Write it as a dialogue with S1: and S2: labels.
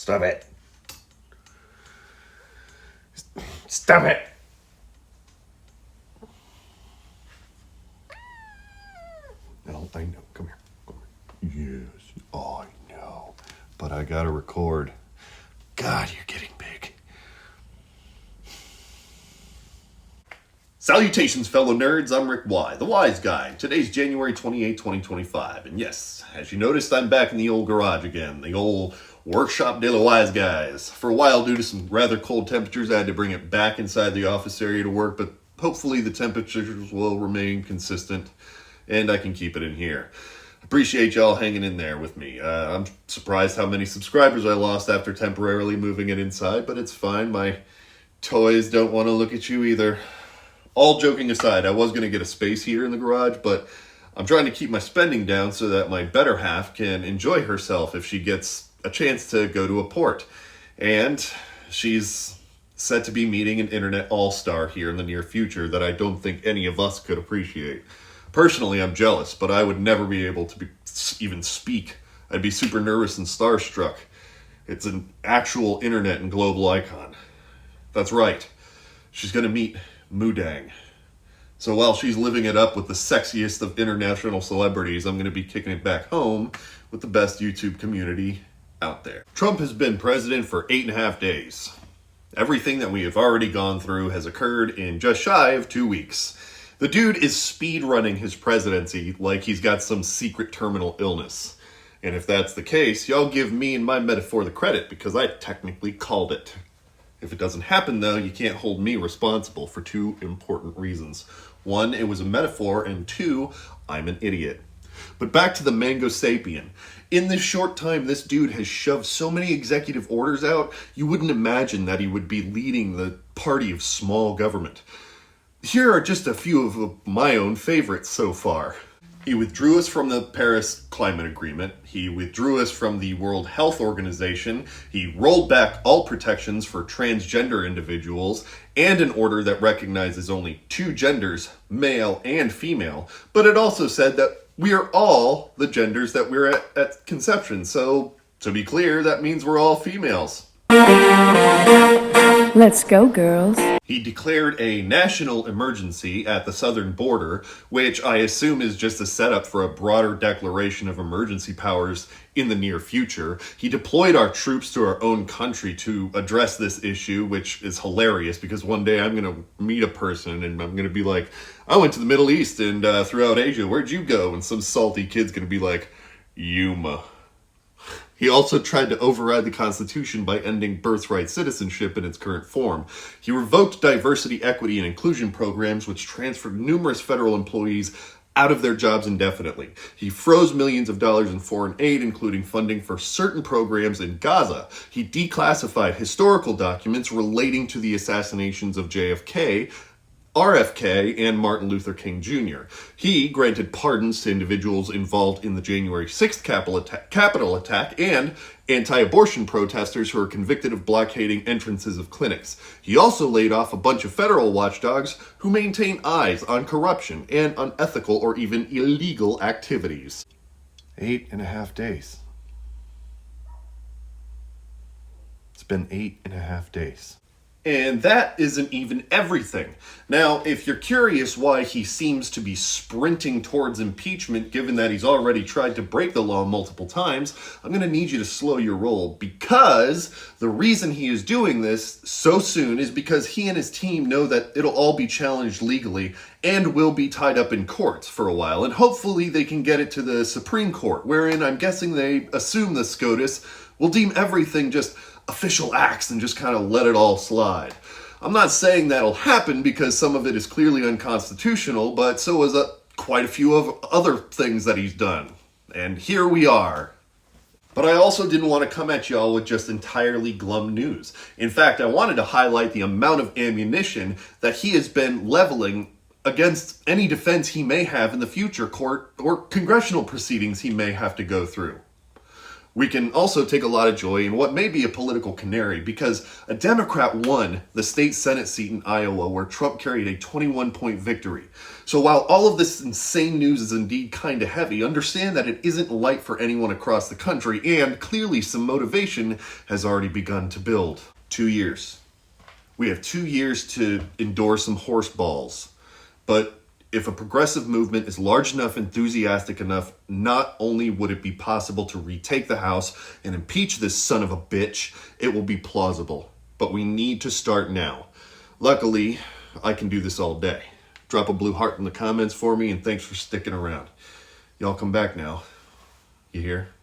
S1: Stop it. Stop it. No, I know. Come here. Come here. Yes, I know. But I gotta record. God, you're getting big. Salutations, fellow nerds. I'm Rick Y, the Wise Guy. Today's January 28, 2025. And yes, as you noticed, I'm back in the old garage again. The old workshop de la Wise Guys. For a while, due to some rather cold temperatures, I had to bring it back inside the office area to work, but hopefully the temperatures will remain consistent and I can keep it in here. Appreciate y'all hanging in there with me. I'm surprised how many subscribers I lost after temporarily moving it inside, but it's fine. My toys don't want to look at you either. All joking aside, I was going to get a space heater in the garage, but I'm trying to keep my spending down so that my better half can enjoy herself if she gets a chance to go to a port. And she's set to be meeting an internet all-star here in the near future that I don't think any of us could appreciate. Personally, I'm jealous, but I would never be able to even speak. I'd be super nervous and starstruck. It's an actual internet and global icon. That's right. She's going to meet Mudang. So while she's living it up with the sexiest of international celebrities, I'm going to be kicking it back home with the best YouTube community out there. Trump has been president for 8.5 days. Everything that we have already gone through has occurred in just shy of 2 weeks. The dude is speedrunning his presidency like he's got some secret terminal illness. And if that's the case, y'all give me and my metaphor the credit because I technically called it. If it doesn't happen, though, you can't hold me responsible for two important reasons. One, it was a metaphor, and two, I'm an idiot. But back to the Mango Sapien. In this short time, this dude has shoved so many executive orders out, you wouldn't imagine that he would be leading the party of small government. Here are just a few of my own favorites so far. He withdrew us from the Paris Climate Agreement. He withdrew us from the World Health Organization. He rolled back all protections for transgender individuals and an order that recognizes only two genders, male and female. But it also said that we are all the genders that we're at conception. So, to be clear, that means we're all females.
S2: Let's go, girls.
S1: He declared a national emergency at the southern border, which I assume is just a setup for a broader declaration of emergency powers in the near future. He deployed our troops to our own country to address this issue, which is hilarious because one day I'm going to meet a person and I'm going to be like, I went to the Middle East and throughout Asia, where'd you go? And some salty kid's going to be like, Yuma. He also tried to override the Constitution by ending birthright citizenship in its current form. He revoked diversity, equity, and inclusion programs, which transferred numerous federal employees out of their jobs indefinitely. He froze millions of dollars in foreign aid, including funding for certain programs in Gaza. He declassified historical documents relating to the assassinations of JFK, RFK, and Martin Luther King Jr. He granted pardons to individuals involved in the January 6th Capitol attack and anti-abortion protesters who are convicted of blockading entrances of clinics. He also laid off a bunch of federal watchdogs who maintain eyes on corruption and unethical or even illegal activities. 8.5 days. It's been 8.5 days. And that isn't even everything. Now, if you're curious why he seems to be sprinting towards impeachment, given that he's already tried to break the law multiple times, I'm going to need you to slow your roll, because the reason he is doing this so soon is because he and his team know that it'll all be challenged legally and will be tied up in courts for a while, and hopefully they can get it to the Supreme Court, wherein I'm guessing they assume the SCOTUS will deem everything just official acts and just kind of let it all slide. I'm not saying that'll happen because some of it is clearly unconstitutional, but so is quite a few of other things that he's done. And here we are. But I also didn't want to come at y'all with just entirely glum news. In fact, I wanted to highlight the amount of ammunition that he has been leveling against any defense he may have in the future, court or congressional proceedings he may have to go through. We can also take a lot of joy in what may be a political canary, because a Democrat won the state Senate seat in Iowa where Trump carried a 21-point victory. So while all of this insane news is indeed kind of heavy, understand that it isn't light for anyone across the country, and clearly some motivation has already begun to build. 2 years. We have 2 years to endure some horse balls. But if a progressive movement is large enough, enthusiastic enough, not only would it be possible to retake the House and impeach this son of a bitch, it will be plausible. But we need to start now. Luckily, I can do this all day. Drop a blue heart in the comments for me, and thanks for sticking around. Y'all come back now. You hear?